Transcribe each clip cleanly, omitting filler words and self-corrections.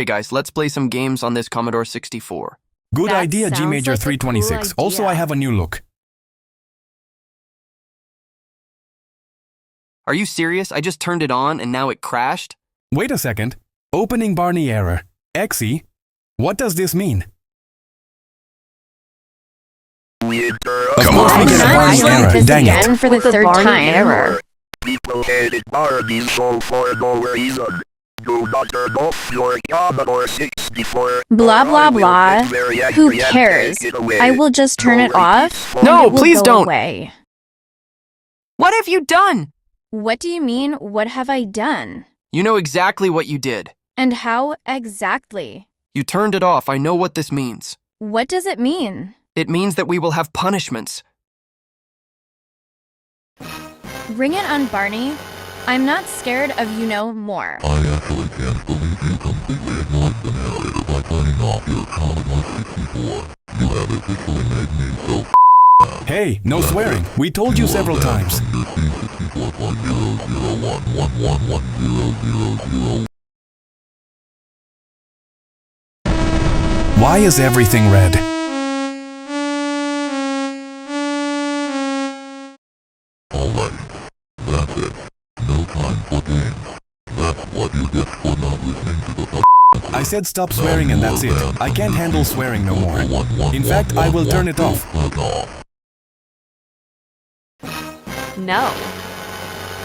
Hey guys, let's play some games on this Commodore 64. Good That idea, G sounds Major like a 326. cool Also, I idea. have a new look. Are you serious? I just turned it on and now it crashed? Wait a second. Opening Barney error. Xe? What does this mean? Of course we get a Barney error. Dang it. Again for the third time. Error. People hated Barney so for no reason. Do not turn off your Commodore 64. Blah, or blah, I will blah. get very Who angry and cares? take it away. I will just turn it off. No, and it will please go don't. Away. What have you done? What do you mean, what have I done? You know exactly what you did. And how exactly? You turned it off. I know what this means. What does it mean? It means that we will have punishments. Bring it on, Barney. I'm not scared of more. I actually can't believe you completely ignored the narrator by turning off your Commodore 64. You have officially made me so Hey, no swearing. We told you several times. Why is everything red? Alright, that's it. No time for games. That's what you get for not listening to the I said stop swearing and that's it. I can't handle swearing no more. In fact, I will turn it off. No,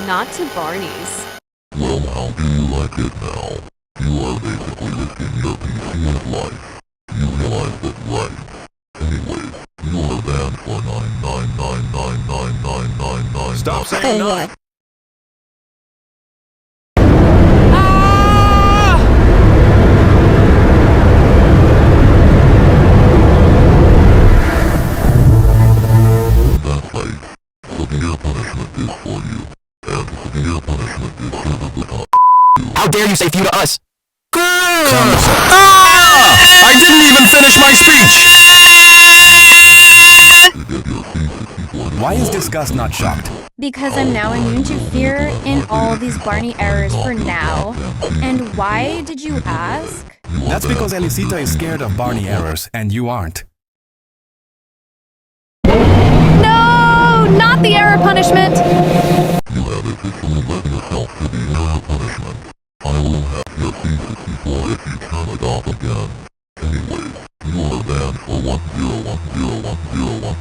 not to Barney's. Well, how do you like it now? You are basically risking your PC and life. You realize that, right? Anyways, you are banned for 999999999. Stop saying no. That's right. Severe punishment is for you. And severe punishment is for the top. How dare you say few to us? Ah! I didn't even finish my speech! Why is Disgust not shocked? Because I'm now immune to fear in all these Barney errors for now. And why did you ask? That's because Elisita is scared of Barney errors, and you aren't. No! Not the error punishment! You have officially let yourself to the error punishment. I will have your P64 if you turn it off again. Anyways, you are banned for 101010.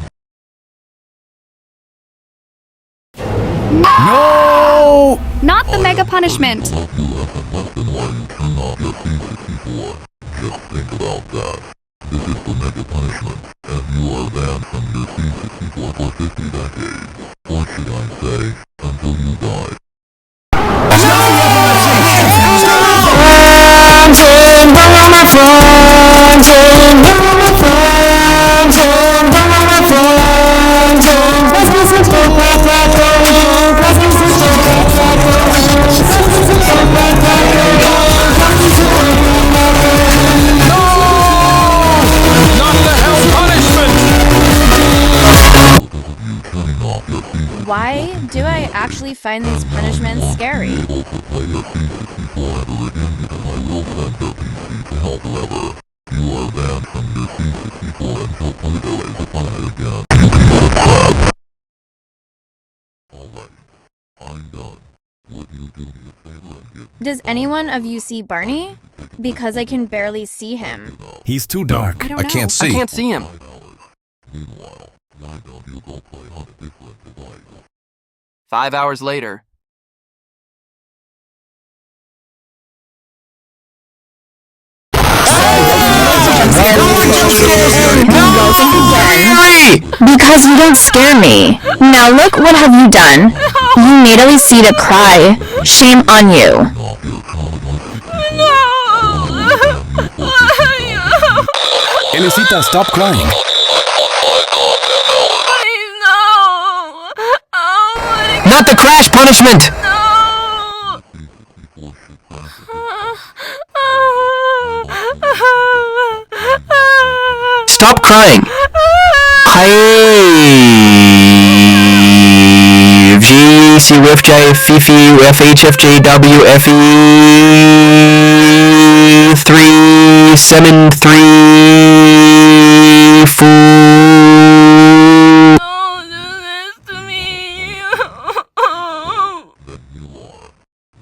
No! Not the mega punishment. You have been less than why you turn off your P64. Just think about that. This is the mega punishment, and you are banned from your P64 for 50 decades. Or should I say, until you die. Why do I actually find these punishments scary? Does anyone of you see Barney? Because I can barely see him. He's too dark. I I can't see him. Meanwhile, why don't you go play on a different device? 5 hours later. Because you don't scare me. Now look, what have you done? You made Elisita cry. Shame on you. Elisita, stop crying. Not the crash punishment! Stop crying! F G C F J F F F H F J W F E 3 7 3 4. Don't do this to me. Then you are.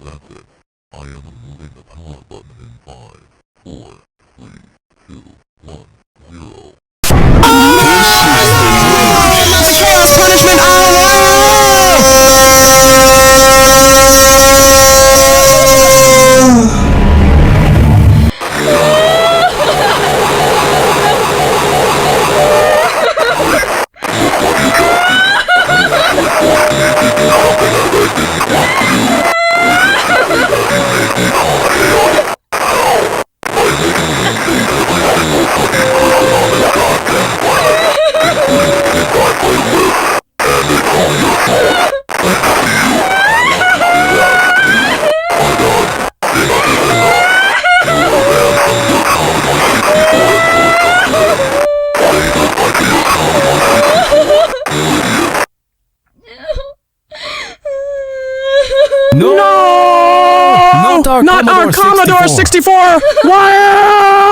That's it. I am removing the power button in 5, 4, 3, 2, 1, 0. Chaos punishment No! Not our Commodore 64! Why?